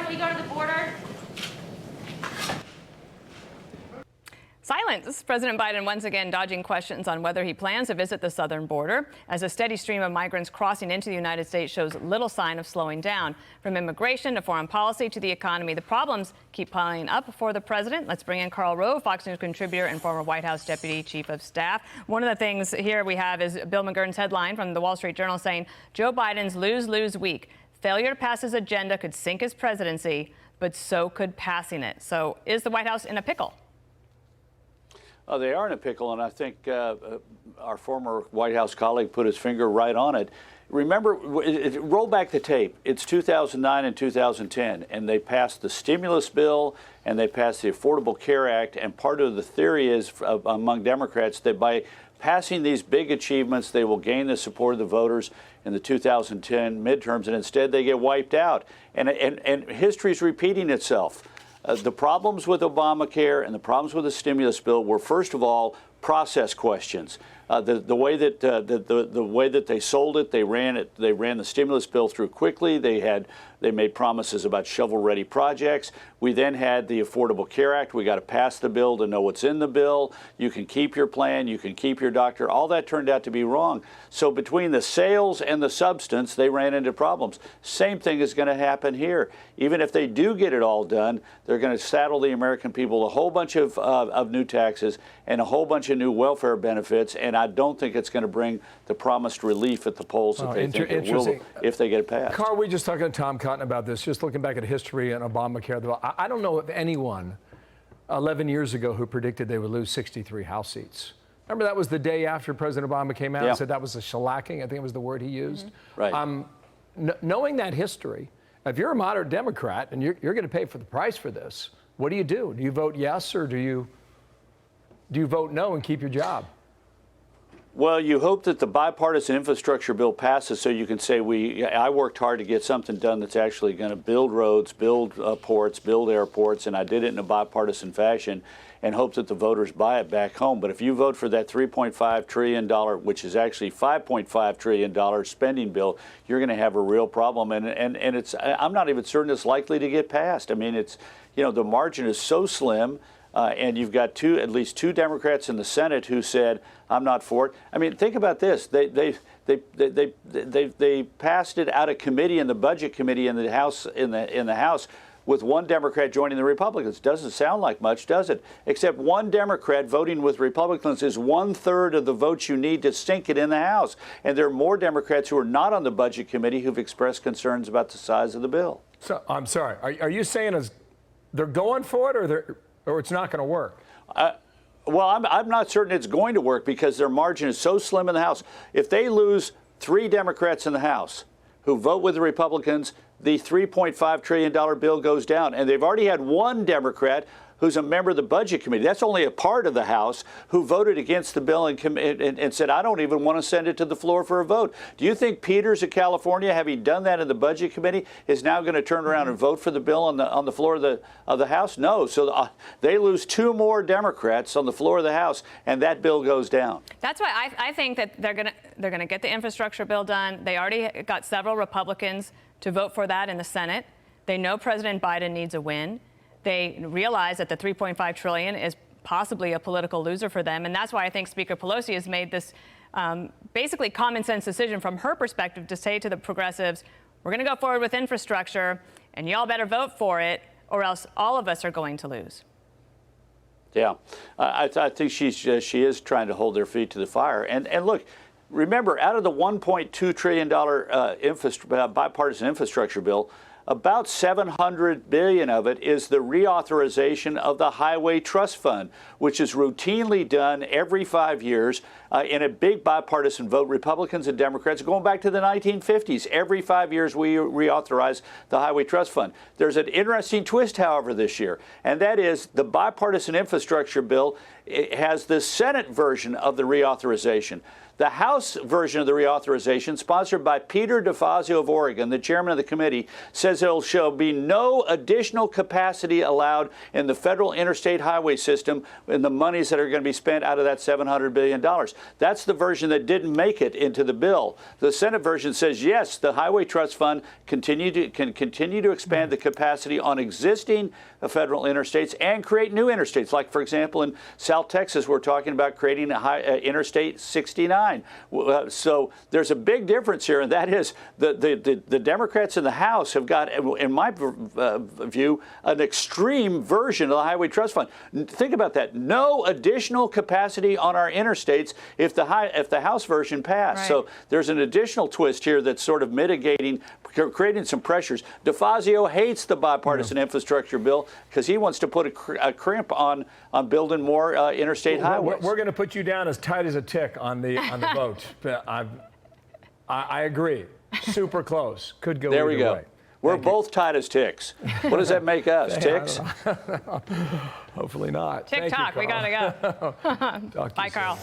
can we go to the border? Silence. President Biden once again dodging questions on whether he plans to visit the southern border, as a steady stream of migrants crossing into the United States shows little sign of slowing down. From immigration to foreign policy to the economy, the problems keep piling up for the president. Let's bring in Karl Rove, Fox News contributor and former White House Deputy Chief of Staff. One of the things here we have is Bill McGurn's headline from the Wall Street Journal saying Joe Biden's lose-lose week. Failure to pass his agenda could sink his presidency, but so could passing it. So is the White House in a pickle? They are in a pickle, and I think our former White House colleague put his finger right on it. Remember, roll back the tape. It's 2009 and 2010, and they passed the stimulus bill and they passed the Affordable Care Act, and part of the theory is among Democrats that by passing these big achievements, they will gain the support of the voters in the 2010 midterms, and instead they get wiped out. And history is repeating itself. The problems with Obamacare and the problems with the stimulus bill were, first of all, process questions. The way that they sold it, they ran the stimulus bill through quickly. They made promises about shovel-ready projects. We then had the Affordable Care Act. We got to pass the bill to know what's in the bill. You can keep your plan. You can keep your doctor. All that turned out to be wrong. So between the sales and the substance, they ran into problems. Same thing is going to happen here. Even if they do get it all done, they're going to saddle the American people a whole bunch of new taxes and a whole bunch of new welfare benefits, and I don't think it's going to bring the promised relief at the polls that they think it will if they get it passed. Karl, we just talking to Tom Cotton about this, just looking back at history and Obamacare. I don't know of anyone 11 years ago who predicted they would lose 63 House seats. Remember, that was the day after President Obama came out and said that was a shellacking. I think it was the word he used. Right. Knowing that history, if you're a moderate Democrat and you're going to pay for the price for this, what do you do? Do you vote yes, or do you vote no and keep your job? Well, you hope that the bipartisan infrastructure bill passes so you can say I worked hard to get something done that's actually going to build roads, build ports, build airports, and I did it in a bipartisan fashion, and hope that the voters buy it back home. But if you vote for that $3.5 trillion, which is actually $5.5 trillion spending bill, you're going to have a real problem. And it's I'm not even certain it's likely to get passed. I mean, it's, the margin is so slim. And you've got at least two Democrats in the Senate who said, "I'm not for it." I mean, think about this: they passed it out of committee in the Budget Committee in the House with one Democrat joining the Republicans. Doesn't sound like much, does it? Except one Democrat voting with Republicans is 1/3 of the votes you need to sink it in the House. And there are more Democrats who are not on the Budget Committee who've expressed concerns about the size of the bill. So I'm sorry. Are you saying they're going for it, or it's not going to work? Well, I'm not certain it's going to work because their margin is so slim in the House. If they lose 3 Democrats in the House who vote with the Republicans, the $3.5 trillion bill goes down. And they've already had one Democrat who's a member of the Budget Committee. That's only a part of the House who voted against the bill and said, I don't even want to send it to the floor for a vote. Do you think Peters of California, having done that in the Budget Committee, is now going to turn around and vote for the bill on the floor of the House? No. So they lose 2 more Democrats on the floor of the House, and that bill goes down. That's why I think that they're going to get the infrastructure bill done. They already got several Republicans to vote for that in the Senate. They know President Biden needs a win. They realize that the $3.5 trillion is possibly a political loser for them. And that's why I think Speaker Pelosi has made this basically common sense decision from her perspective to say to the progressives, we're going to go forward with infrastructure and y'all better vote for it or else all of us are going to lose. Yeah, I think she is trying to hold their feet to the fire. And look, remember, out of the $1.2 trillion bipartisan infrastructure bill, about $700 billion of it is the reauthorization of the Highway Trust Fund, which is routinely done every 5 years in a big bipartisan vote. Republicans and Democrats, going back to the 1950s, every 5 years we reauthorize the Highway Trust Fund. There's an interesting twist, however, this year, and that is the bipartisan infrastructure bill it has the Senate version of the reauthorization. The House version of the reauthorization, sponsored by Peter DeFazio of Oregon, the chairman of the committee, says there shall be no additional capacity allowed in the federal interstate highway system in the monies that are going to be spent out of that $700 billion. That's the version that didn't make it into the bill. The Senate version says, yes, the Highway Trust Fund can continue to expand the capacity on existing federal interstates and create new interstates. Like, for example, in South Texas, we're talking about creating Interstate 69. So there's a big difference here, and that is the Democrats in the House have got, in my view, an extreme version of the Highway Trust Fund. Think about that. No additional capacity on our interstates if the House version passed. Right. So there's an additional twist here that's sort of mitigating, creating some pressures. DeFazio hates the bipartisan infrastructure bill because he wants to put a crimp on building more interstate highways. We're going to put you down as tight as a tick on the vote. I agree. Super close. Could go there we either go. way. We're both tight as ticks. What does that make us? Ticks? Hopefully not. TikTok, we got to go. Talk to you Bye, soon. Karl.